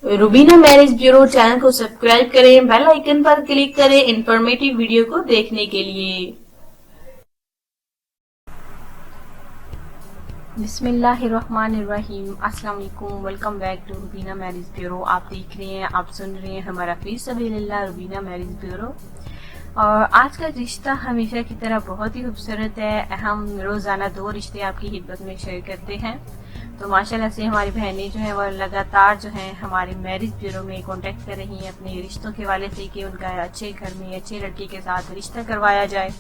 Rubina marriage bureau channel को subscribe करें, bell icon पर क्लिक करें इंफॉर्मेटिव वीडियो को देखने के लिए। बिस्मिल्लाहिर्रहमानिर्रहीम। अस्सलाम वालेकुम, welcome back to Rubina marriage bureau. आप देख रहे हैं, आप सुन रहे हैं हमारा फी सबीलिल्लाह रुबीना मैरिज ब्यूरो। और आज का रिश्ता हमेशा की तरह बहुत ही खूबसूरत है। हम रोज़ाना 2 रिश्ते आपकी खिदमत में शेयर करते हैं। तो माशाल्लाह से हमारी बहनें जो हैं वो लगातार जो हैं हमारे मैरिज ब्यूरो में कांटेक्ट कर रही हैं अपने रिश्तों के वाले से कि उनका अच्छे घर में अच्छे लड़के के साथ रिश्ता करवाया जाए।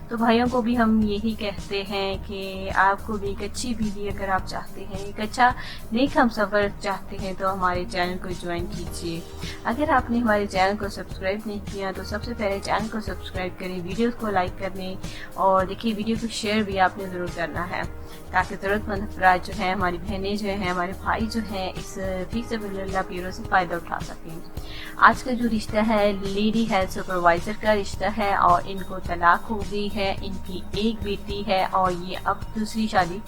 तो भाइयों को भी हम यही कहते हैं कि आपको भी एक अच्छी बीवी अगर आप चाहते हैं, एक अच्छा नेक हम सफ़र चाहते हैं, तो हमारे चैनल को ज्वाइन कीजिए। अगर आपने हमारे चैनल को सब्सक्राइब नहीं किया तो सबसे पहले चैनल को सब्सक्राइब करें, वीडियोस को लाइक करने और देखिए वीडियो को शेयर भी आपने ज़रूर करना है ताकि ज़रूरतमंद अफराद जो हैं, हमारी बहनें जो हैं, हमारे भाई जो हैं, इस फी सबीलिल्लाह ब्यूरो से फ़ायदा उठा सकें। आज का जो रिश्ता है लेडी हेल्थ सुपरवाइज़र का रिश्ता है और इनको तलाक हो गई है। इनकी एक बेटी है और ये अब दूसरी शादी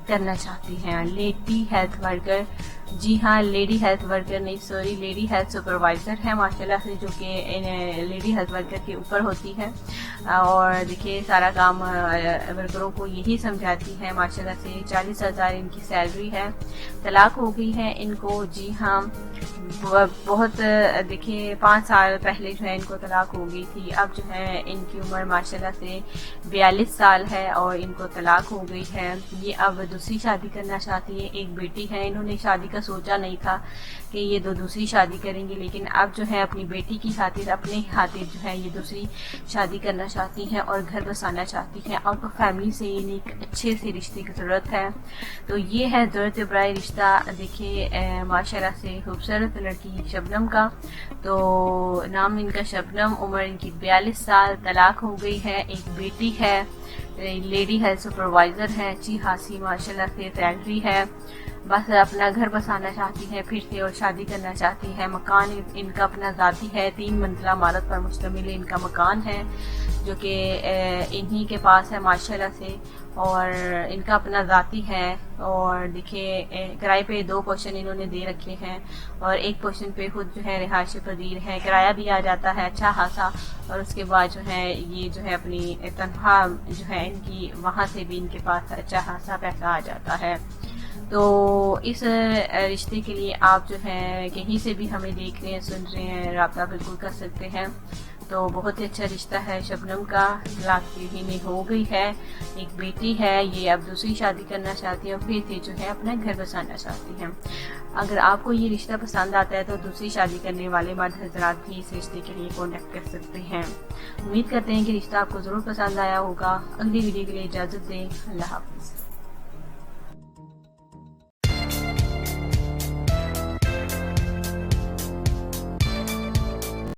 करना चाहती हैं। लेडी हेल्थ वर्कर, जी हाँ, लेडी हेल्थ वर्कर नहीं सॉरी लेडी हेल्थ सुपरवाइज़र है माशाल्लाह से, जो कि लेडी हेल्थ वर्कर के ऊपर होती है। और देखिए सारा काम वर्करों को यही समझाती है माशाल्लाह से। 40,000 इनकी सैलरी है। तलाक हो गई है इनको, जी हाँ, बहुत देखिए 5 साल पहले जो है इनको तलाक हो गई थी। अब जो है इनकी उम्र माशाल्लाह से 42 साल है और इनको तलाक हो गई है। ये अब दूसरी शादी करना चाहती है। एक बेटी है। इन्होंने शादी का सोचा नहीं था कि ये दूसरी शादी करेंगी, लेकिन अब जो है अपनी बेटी की खातिर, अपने खातिर जो है ये दूसरी शादी करना चाहती हैं और घर बसाना चाहती हैं। और तो फैमिली से इन्हें एक अच्छे से रिश्ते की ज़रूरत है। तो ये है ज़रूरत बराए रिश्ता। देखिए माशाल्लाह से खूबसूरत लड़की शबनम का, तो नाम इनका शबनम, उम्र इनकी 42 साल, तलाक हो गई है, एक बेटी है, लेडी हेल्थ सुपरवाइज़र है, अच्छी खासी माशाल्लाह से सैलरी है। बस अपना घर बसाना चाहती हैं फिर से और शादी करना चाहती हैं। मकान इनका अपना ज़ाती है, 3 मंजिला इमारत पर मुश्तमिल इनका मकान है जो कि इन्हीं के पास है माशाल्लाह से, और इनका अपना ज़ाती है। और देखिए किराए पे 2 पोर्शन इन्होंने दे रखे हैं और एक पोर्शन पे खुद जो है रिहायश पदीर है, किराया भी आ जाता है अच्छा खासा। और उसके बाद जो है ये जो है अपनी तनख्वाह जो है इनकी वहाँ से भी इनके पास अच्छा खासा पैसा आ जाता है। तो इस रिश्ते के लिए आप जो है कहीं से भी हमें देख रहे हैं, सुन रहे हैं, राब्ता बिल्कुल कर सकते हैं। तो बहुत ही अच्छा रिश्ता है शबनम का। तलाक की महीने हो गई है, एक बेटी है, ये अब दूसरी शादी करना चाहती है और फिर से जो है अपना घर बसाना चाहती हैं। अगर आपको ये रिश्ता पसंद आता है तो दूसरी शादी करने वाले मर्द हजरात भी इस रिश्ते के लिए कॉन्टेक्ट कर सकते हैं। उम्मीद करते हैं कि रिश्ता आपको ज़रूर पसंद आया होगा। अगली वीडियो के लिए इजाज़त दें। अल्लाह हाफ़िज़।